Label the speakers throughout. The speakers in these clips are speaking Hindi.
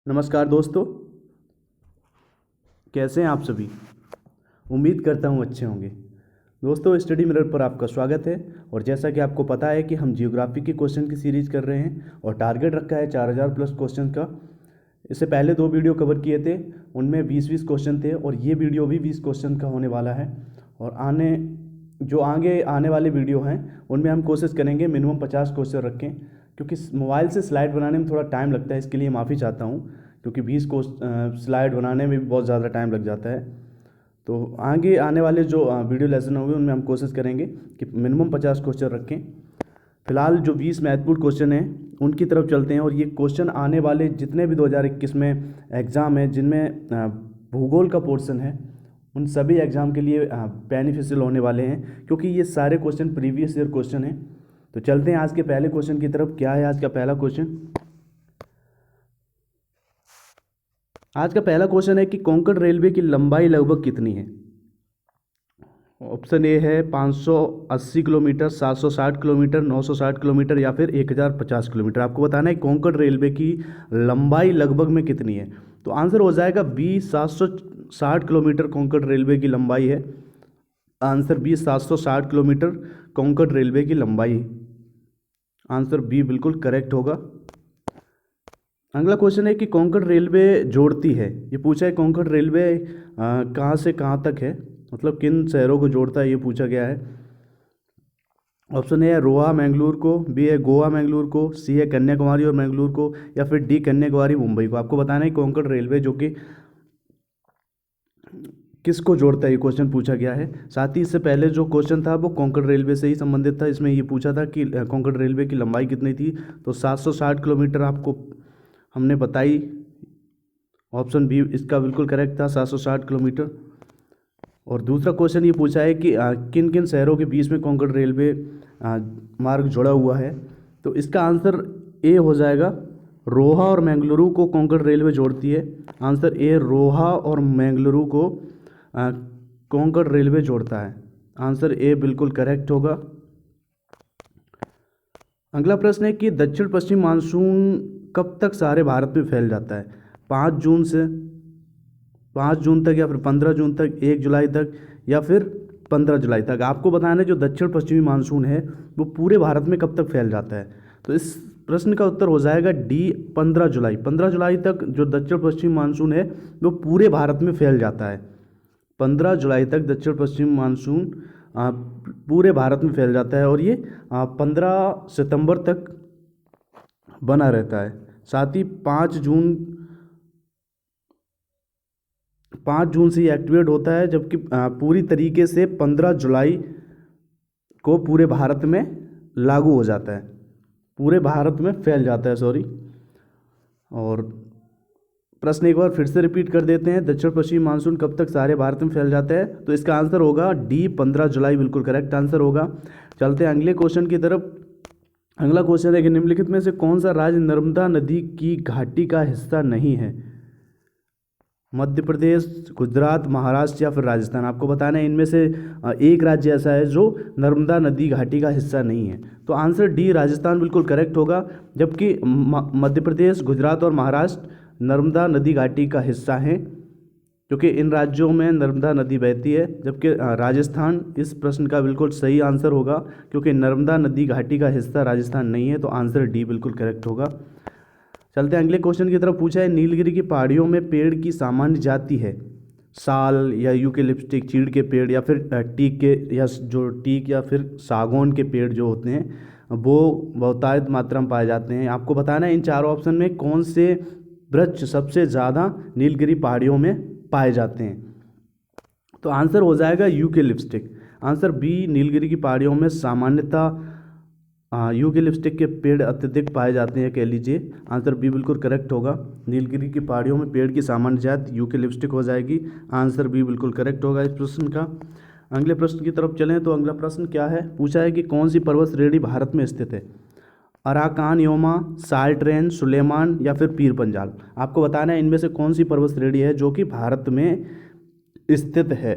Speaker 1: नमस्कार दोस्तों, कैसे हैं आप सभी। उम्मीद करता हूँ अच्छे होंगे। दोस्तों, स्टडी मिरर पर आपका स्वागत है। और जैसा कि आपको पता है कि हम जियोग्राफी के क्वेश्चन की सीरीज़ कर रहे हैं और टारगेट रखा है 4000 प्लस क्वेश्चन का। इससे पहले 2 वीडियो कवर किए थे, उनमें 20-20 क्वेश्चन थे और ये वीडियो भी 20 क्वेश्चन का होने वाला है। और आगे आने वाले वीडियो हैं उनमें हम कोशिश करेंगे मिनिमम 50 क्वेश्चन रखें, क्योंकि मोबाइल से स्लाइड बनाने में थोड़ा टाइम लगता है। इसके लिए माफ़ी चाहता हूँ, क्योंकि 20 को स्लाइड बनाने में भी बहुत ज़्यादा टाइम लग जाता है। तो आगे आने वाले जो वीडियो लेसन होंगे उनमें हम कोशिश करेंगे कि मिनिमम 50 क्वेश्चन रखें। फिलहाल जो 20 महत्वपूर्ण क्वेश्चन हैं उनकी तरफ चलते हैं। और ये क्वेश्चन आने वाले जितने भी 2021 में एग्ज़ाम है जिनमें भूगोल का पोर्शन है, उन सभी एग्ज़ाम के लिए बेनिफिशियल होने वाले हैं, क्योंकि ये सारे क्वेश्चन प्रीवियस ईयर क्वेश्चन हैं। तो चलते हैं आज के पहले क्वेश्चन की तरफ। क्या है आज का पहला क्वेश्चन? आज का पहला क्वेश्चन है कि कोंकण रेलवे की लंबाई लगभग कितनी है। ऑप्शन ए है 580 किलोमीटर, 760 किलोमीटर, 960 किलोमीटर या फिर 1050 किलोमीटर। आपको बताना है कोंकण रेलवे की लंबाई लगभग में कितनी है। तो आंसर हो जाएगा बी, 760 किलोमीटर कोंकण रेलवे की लंबाई है। Answer B, 760 kilometre Konkan railway की लंबाई। आंसर बी बिल्कुल करेक्ट होगा। अगला क्वेश्चन है कि कोंकण रेलवे जोड़ती है, ये पूछा है कोंकण रेलवे कहाँ से कहाँ तक है, मतलब किन शहरों को जोड़ता है, ये पूछा गया है। ऑप्शन ए है रोहा मैंगलोर को, बी है गोवा मैंगलोर को, सी है कन्याकुमारी और मैंगलोर को, या फिर डी कन्याकुमारी मुंबई को। आपको बताना है कोंकण रेलवे जो कि किसको जोड़ता है, ये क्वेश्चन पूछा गया है। साथ ही इससे पहले जो क्वेश्चन था वो कोंकण रेलवे से ही संबंधित था। इसमें ये पूछा था कि कोंकण रेलवे की लंबाई कितनी थी। तो 760 किलोमीटर आपको हमने बताई। ऑप्शन बी इसका बिल्कुल करेक्ट था, 760 किलोमीटर। और दूसरा क्वेश्चन ये पूछा है कि किन किन शहरों के बीच में कोंकण रेलवे मार्ग जुड़ा हुआ है। तो इसका आंसर ए हो जाएगा, रोहा और मैंगलुरु को कोंकण रेलवे जोड़ती है। आंसर ए, रोहा और मैंगलुरु को कोंकण रेलवे जोड़ता है। आंसर ए बिल्कुल करेक्ट होगा। अगला प्रश्न है कि दक्षिण पश्चिम मानसून कब तक सारे भारत में फैल जाता है। 5 जून से 5 जून तक, या फिर 15 जून तक, 1 जुलाई तक, या फिर 15 जुलाई तक। आपको बताना है जो दक्षिण पश्चिमी मानसून है वो पूरे भारत में कब तक फैल जाता है। तो इस प्रश्न का उत्तर हो जाएगा डी, 15 जुलाई। 15 जुलाई तक जो दक्षिण पश्चिमी मानसून है वो पूरे भारत में फैल जाता है। 15 जुलाई तक दक्षिण पश्चिम मानसून पूरे भारत में फैल जाता है और ये 15 सितंबर तक बना रहता है। साथ ही 5 जून से ये एक्टिवेट होता है, जबकि पूरी तरीके से 15 जुलाई को पूरे भारत में लागू हो जाता है, पूरे भारत में फैल जाता है, सॉरी। और प्रश्न एक बार फिर से रिपीट कर देते हैं, दक्षिण पश्चिमी मानसून कब तक सारे भारत में फैल जाता है। तो इसका आंसर होगा डी, 15 जुलाई बिल्कुल करेक्ट आंसर होगा। चलते हैं अगले क्वेश्चन की तरफ। अगला क्वेश्चन है कि निम्नलिखित में से कौन सा राज्य नर्मदा नदी की घाटी का हिस्सा नहीं है। मध्य प्रदेश, गुजरात, महाराष्ट्र या फिर राजस्थान। आपको बताना है इनमें से एक राज्य ऐसा है जो नर्मदा नदी घाटी का हिस्सा नहीं है। तो आंसर डी, राजस्थान बिल्कुल करेक्ट होगा। जबकि मध्य प्रदेश, गुजरात और महाराष्ट्र नर्मदा नदी घाटी का हिस्सा हैं, क्योंकि इन राज्यों में नर्मदा नदी बहती है। जबकि राजस्थान इस प्रश्न का बिल्कुल सही आंसर होगा, क्योंकि नर्मदा नदी घाटी का हिस्सा राजस्थान नहीं है। तो आंसर डी बिल्कुल करेक्ट होगा। चलते हैं अगले क्वेश्चन की तरफ। पूछा है नीलगिरी की पहाड़ियों में पेड़ की सामान्य जाति है, साल या यूकेलिप्टिक चीड़ के पेड़, या फिर टीक के, या जो टीक या फिर सागौन के पेड़ जो होते हैं वो बहुतायत मात्रा में पाए जाते हैं। आपको बताना है इन चारों ऑप्शन में कौन से वृक्ष सबसे ज़्यादा नीलगिरी पहाड़ियों में पाए जाते हैं। तो आंसर हो जाएगा यूकेलिप्टिक। आंसर बी, नीलगिरी की पहाड़ियों में सामान्यतः यूकेलिप्टिक के पेड़ अत्यधिक पाए जाते हैं, कह लीजिए। आंसर बी बिल्कुल करेक्ट होगा। नीलगिरी की पहाड़ियों में पेड़ की सामान्य जात यूकेलिप्टिक हो जाएगी। आंसर बी बिल्कुल करेक्ट होगा इस प्रश्न का। अगले प्रश्न की तरफ चलें तो अगला प्रश्न क्या है। पूछा है कि कौन सी पर्वत श्रेणी भारत में स्थित है। Arakan Yoma, Salt Range, Sulaiman या फिर पीर पंजाल। आपको बताना है इनमें से कौन सी पर्वत श्रेणी है जो कि भारत में स्थित है।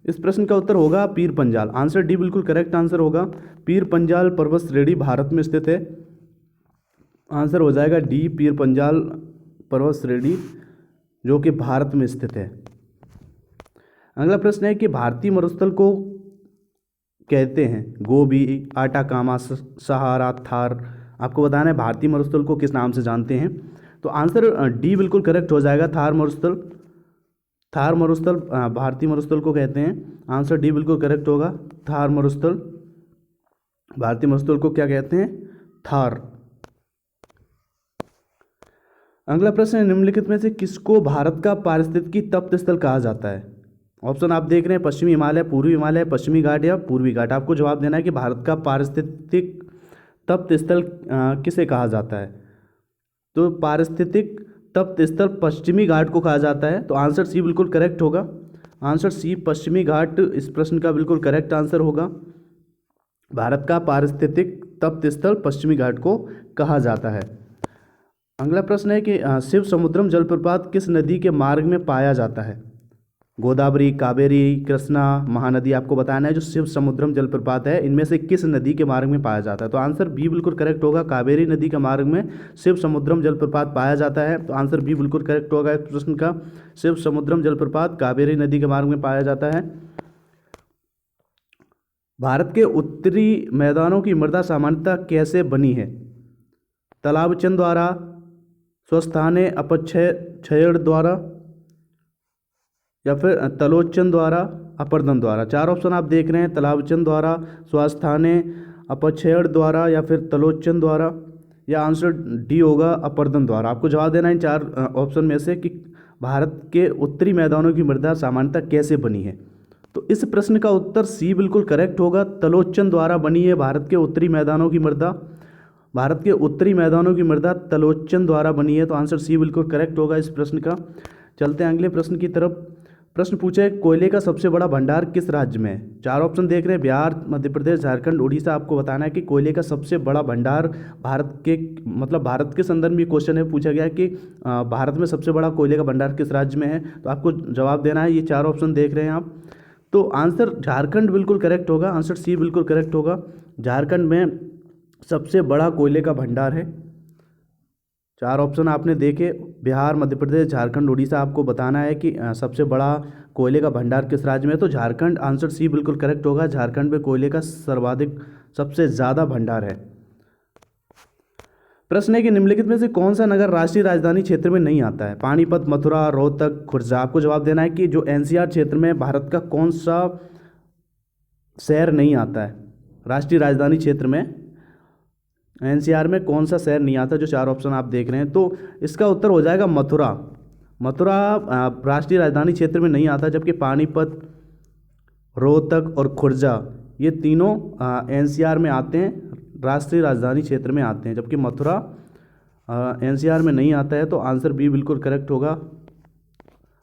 Speaker 1: इस प्रश्न का उत्तर होगा पीर पंजाल। आंसर डी बिल्कुल करेक्ट आंसर होगा। पीर पंजाल पर्वत श्रेणी भारत में स्थित है। आंसर हो जाएगा डी, पीर पंजाल पर्वत श्रेणी जो कि भारत में स्थित है। अगला प्रश्न है कि भारतीय मरुस्थल को कहते हैं गोबी, आटाकामा, सहारा, थार। आपको बताना है भारतीय मरुस्थल को किस नाम से जानते हैं। तो आंसर डी बिल्कुल करेक्ट हो जाएगा, थार मरुस्थल। थार मरुस्थल भारतीय मरुस्थल को कहते हैं। आंसर डी बिल्कुल करेक्ट होगा, थार मरुस्थल। भारतीय मरुस्थल को क्या कहते हैं? थार। अगला प्रश्न है निम्नलिखित में से किसको भारत का पारिस्थितिकी तप्त स्थल कहा जाता है? ऑप्शन आप देख रहे हैं पश्चिमी हिमालय, पूर्वी हिमालय, पश्चिमी घाट या पूर्वी घाट। आपको जवाब देना है कि भारत का पारिस्थितिक तप्त स्थल किसे कहा जाता है। तो पारिस्थितिक तप्त स्थल पश्चिमी घाट को कहा जाता है। तो आंसर सी बिल्कुल करेक्ट होगा। आंसर सी पश्चिमी घाट इस प्रश्न का बिल्कुल करेक्ट आंसर होगा। भारत का पारिस्थितिक तप्त स्थल पश्चिमी घाट को कहा जाता है। अगला प्रश्न है कि शिव समुद्रम जलप्रपात किस नदी के मार्ग में पाया जाता है? गोदावरी, कावेरी, कृष्णा, महानदी। आपको बताना है जो शिव समुद्रम जलप्रपात है इनमें से किस नदी के मार्ग में पाया जाता है। तो आंसर बी बिल्कुल करेक्ट होगा, कावेरी नदी के मार्ग में शिव समुद्रम जलप्रपात पाया जाता है। तो आंसर बी बिल्कुल करेक्ट होगा इस प्रश्न का, शिव समुद्रम जलप्रपात कावेरी नदी के मार्ग में पाया जाता है। भारत के उत्तरी मैदानों की मृदा सामान्यतः कैसे बनी है? तालाबचन द्वारा, स्वस्थाने अपक्षयण द्वारा या फिर तलोचन द्वारा, अपर्दन द्वारा। चार ऑप्शन आप देख रहे हैं, तालाबचन द्वारा, स्वस्थाने अपक्षयण द्वारा या फिर तलोचन द्वारा, या आंसर डी होगा अपर्दन द्वारा। आपको जवाब देना है इन चार ऑप्शन में से कि भारत के उत्तरी मैदानों की मृदा सामान्यतः कैसे बनी है। तो इस प्रश्न का उत्तर सी बिल्कुल करेक्ट होगा, तलोचन द्वारा बनी है भारत के उत्तरी मैदानों की मृदा। भारत के उत्तरी मैदानों की मृदा तलोचन द्वारा बनी है। तो आंसर सी बिल्कुल करेक्ट होगा इस प्रश्न का। चलते हैं अगले प्रश्न की तरफ। प्रश्न पूछा है कोयले का सबसे बड़ा भंडार किस राज्य में है? चार ऑप्शन देख रहे हैं, बिहार, मध्य प्रदेश, झारखंड, उड़ीसा। आपको बताना है कि कोयले का सबसे बड़ा भंडार भारत के संदर्भ में क्वेश्चन है, पूछा गया है कि भारत में सबसे बड़ा कोयले का भंडार किस राज्य में है। तो आपको जवाब देना है, ये चार ऑप्शन देख रहे हैं आप। तो आंसर झारखंड बिल्कुल करेक्ट होगा, आंसर सी बिल्कुल करेक्ट होगा। झारखंड में सबसे बड़ा कोयले का भंडार है। चार ऑप्शन आपने देखे, बिहार, मध्य प्रदेश, झारखंड, उड़ीसा। आपको बताना है कि सबसे बड़ा कोयले का भंडार किस राज्य में है। तो झारखंड, आंसर सी बिल्कुल करेक्ट होगा। झारखंड में कोयले का सर्वाधिक सबसे ज़्यादा भंडार है। प्रश्न है कि निम्नलिखित में से कौन सा नगर राष्ट्रीय राजधानी क्षेत्र में नहीं आता है? पानीपत, मथुरा, रोहतक, खुर्जा। आपको जवाब देना है कि जो एनसीआर क्षेत्र में भारत का कौन सा शहर नहीं आता है राष्ट्रीय राजधानी क्षेत्र में, एनसीआर में कौन सा शहर नहीं आता, जो चार ऑप्शन आप देख रहे हैं। तो इसका उत्तर हो जाएगा मथुरा। मथुरा राष्ट्रीय राजधानी क्षेत्र में नहीं आता, जबकि पानीपत, रोहतक और खुर्जा ये तीनों एनसीआर में आते हैं, राष्ट्रीय राजधानी क्षेत्र में आते हैं, जबकि मथुरा एनसीआर में नहीं आता है। तो आंसर बी बिल्कुल करेक्ट होगा।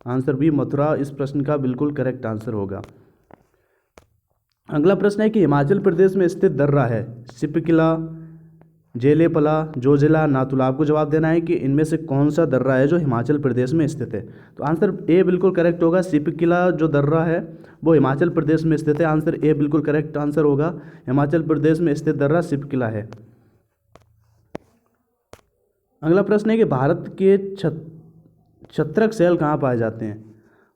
Speaker 1: आंसर बी मथुरा इस प्रश्न का बिल्कुल करेक्ट आंसर होगा। अगला प्रश्न है कि हिमाचल प्रदेश में स्थित दर्रा है सिपकिला, जेलेपला, जोजिला, नाथुला। आपको जवाब देना है कि इनमें से कौन सा दर्रा है जो हिमाचल प्रदेश में स्थित है। तो आंसर ए बिल्कुल करेक्ट होगा, सिपकिला जो दर्रा है वो हिमाचल प्रदेश में स्थित है। आंसर ए बिल्कुल करेक्ट आंसर होगा, हिमाचल प्रदेश में स्थित दर्रा सिपकिला है। अगला प्रश्न है कि भारत के छत्रक शैल कहाँ पाए जाते हैं?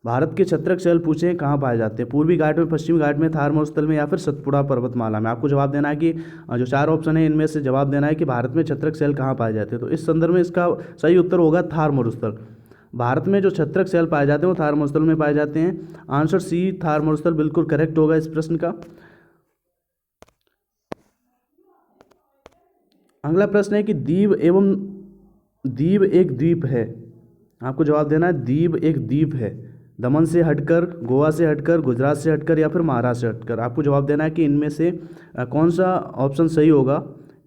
Speaker 1: भारत के छत्रक शैल पूछे कहाँ पाए जाते हैं? पूर्वी घाट में, पश्चिमी घाट में, थार मरुस्थल में या फिर सतपुड़ा पर्वतमाला में। आपको जवाब देना है कि जो चार ऑप्शन है इनमें से जवाब देना है कि भारत में छत्रक शैल कहाँ पाए जाते हैं। तो इस संदर्भ में इसका सही उत्तर होगा थार मरुस्थल। भारत में जो छत्रक शैल पाए जाते हैं वो थार मरुस्थल में पाए जाते हैं। आंसर सी थार मरुस्थल बिल्कुल करेक्ट होगा इस प्रश्न का। अगला प्रश्न है कि द्वीप एक द्वीप है। आपको जवाब देना है द्वीप एक द्वीप है। दमन से हटकर, गोवा से हटकर, गुजरात से हटकर या फिर महाराष्ट्र से हटकर। आपको जवाब देना है कि इनमें से कौन सा ऑप्शन सही होगा।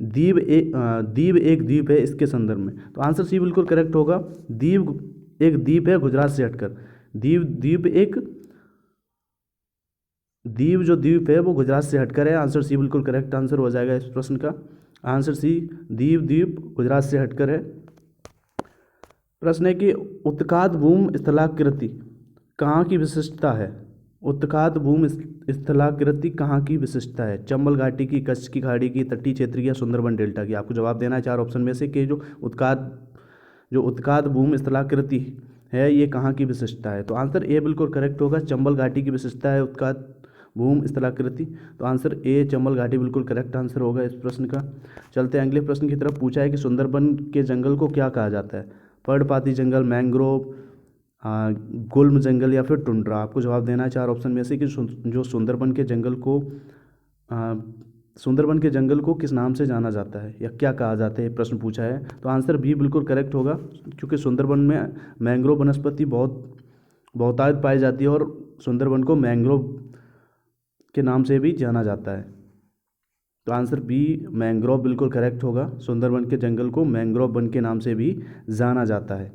Speaker 1: द्वीप एक द्वीप है इसके संदर्भ में। तो आंसर सी बिल्कुल करेक्ट होगा, द्वीप एक द्वीप है गुजरात से हटकर। द्वीप जो द्वीप है वो गुजरात से हटकर है। आंसर सी बिल्कुल करेक्ट आंसर हो जाएगा इस प्रश्न का। आंसर सी द्वीप गुजरात से हटकर है। प्रश्न है कि उत्तकाद भूमि स्थलाकृति कहाँ की विशिष्टता है? उत्तकाद भूमि स्थलाकृति कहाँ की विशिष्टता है? चंबल घाटी की, कच्छ की खाड़ी की, तटीय क्षेत्र की या सुंदरबन डेल्टा की। आपको जवाब देना है चार ऑप्शन में से कि जो उत्तकाद जो उत्काद भूमि स्थलाकृति है ये कहाँ की विशेषता है? तो आंसर ए बिल्कुल करेक्ट होगा, चंबल घाटी की विशेषता है उत्काद भूमि स्थलाकृति। तो आंसर ए चंबल घाटी बिल्कुल करेक्ट आंसर होगा इस प्रश्न का। चलते हैं अगले प्रश्न की तरफ। पूछा है कि सुंदरबन के जंगल को क्या कहा जाता है? पर्णपाती जंगल, मैंग्रोव, गुल्म जंगल या फिर टुंड्रा? आपको जवाब देना है चार ऑप्शन में से कि जो सुंदरबन के जंगल को सुंदरबन के जंगल को किस नाम से जाना जाता है या क्या कहा जाता है, ये प्रश्न पूछा है। तो आंसर बी बिल्कुल करेक्ट होगा, क्योंकि सुंदरबन में मैंग्रोव वनस्पति बहुतायत पाई जाती है और सुंदरबन को मैंग्रोव के नाम से भी जाना जाता है। तो आंसर बी मैंग्रोव बिल्कुल करेक्ट होगा, सुंदरबन के जंगल को मैंग्रोव वन के नाम से भी जाना जाता है।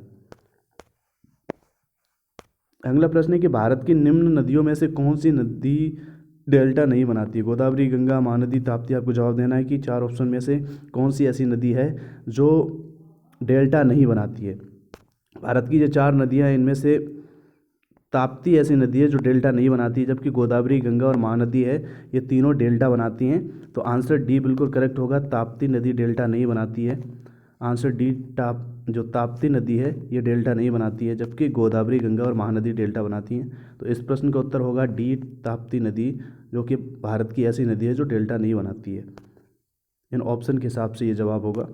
Speaker 1: अगला प्रश्न है कि भारत की निम्न नदियों में से कौन सी नदी डेल्टा नहीं बनाती? गोदावरी, गंगा, महानदी, ताप्ती? आपको जवाब देना है कि चार ऑप्शन में से कौन सी ऐसी नदी है जो डेल्टा नहीं बनाती है। भारत की जो चार नदियां हैं इनमें से ताप्ती ऐसी नदी है जो डेल्टा नहीं बनाती है, जबकि गोदावरी, गंगा और महानदी है ये तीनों डेल्टा बनाती हैं। तो आंसर डी बिल्कुल करेक्ट होगा, ताप्ती नदी डेल्टा नहीं बनाती है। आंसर डी जो ताप्ती नदी है ये डेल्टा नहीं बनाती है, जबकि गोदावरी, गंगा और महानदी डेल्टा बनाती हैं। तो इस प्रश्न का उत्तर होगा डी ताप्ती नदी, जो कि भारत की ऐसी नदी है जो डेल्टा नहीं बनाती है। इन ऑप्शन के हिसाब से ये जवाब होगा।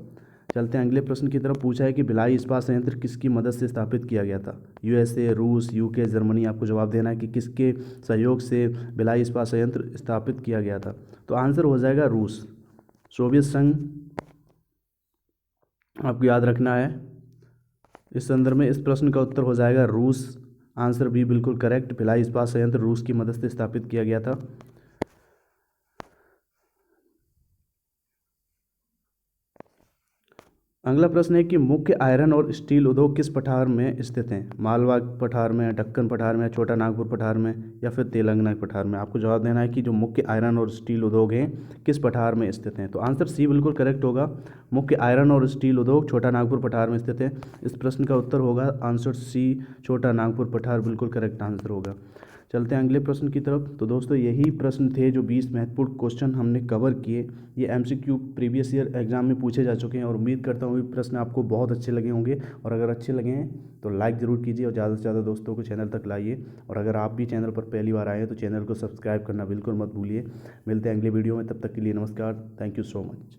Speaker 1: चलते हैं अगले प्रश्न की तरफ। पूछा है कि भिलाई इस्पात संयंत्र किसकी मदद से स्थापित किया गया था? यूएसए, रूस, यूके, जर्मनी? आपको जवाब देना है कि किसके सहयोग से भिलाई इस्पात संयंत्र स्थापित किया गया था। तो आंसर हो जाएगा रूस, सोवियत संघ। आपको याद रखना है इस संदर्भ में, इस प्रश्न का उत्तर हो जाएगा रूस। आंसर बी बिल्कुल करेक्ट, भिलाई इस्पात संयंत्र रूस की मदद से स्थापित किया गया था। अगला प्रश्न है कि मुख्य आयरन और स्टील उद्योग किस पठार में स्थित हैं? मालवा पठार में, दक्कन पठार में, छोटा नागपुर पठार में या फिर तेलंगाना पठार में? आपको जवाब देना है कि जो मुख्य आयरन और स्टील उद्योग हैं किस पठार में स्थित हैं। तो आंसर सी बिल्कुल करेक्ट होगा, मुख्य आयरन और स्टील उद्योग छोटा नागपुर पठार में स्थित है। इस प्रश्न का उत्तर होगा आंसर सी, छोटा नागपुर पठार बिल्कुल करेक्ट आंसर होगा। चलते हैं अगले प्रश्न की तरफ। तो दोस्तों यही प्रश्न थे जो 20 महत्वपूर्ण क्वेश्चन हमने कवर किए। ये एमसीक्यू प्रीवियस ईयर एग्जाम में पूछे जा चुके हैं और उम्मीद करता हूँ ये प्रश्न आपको बहुत अच्छे लगे होंगे। और अगर अच्छे लगे हैं तो लाइक ज़रूर कीजिए और ज़्यादा से ज़्यादा दोस्तों को चैनल तक लाइए। और अगर आप भी चैनल पर पहली बार आए हैं तो चैनल को सब्सक्राइब करना बिल्कुल मत भूलिए। मिलते हैं अगले वीडियो में, तब तक के लिए नमस्कार। Thank you so much.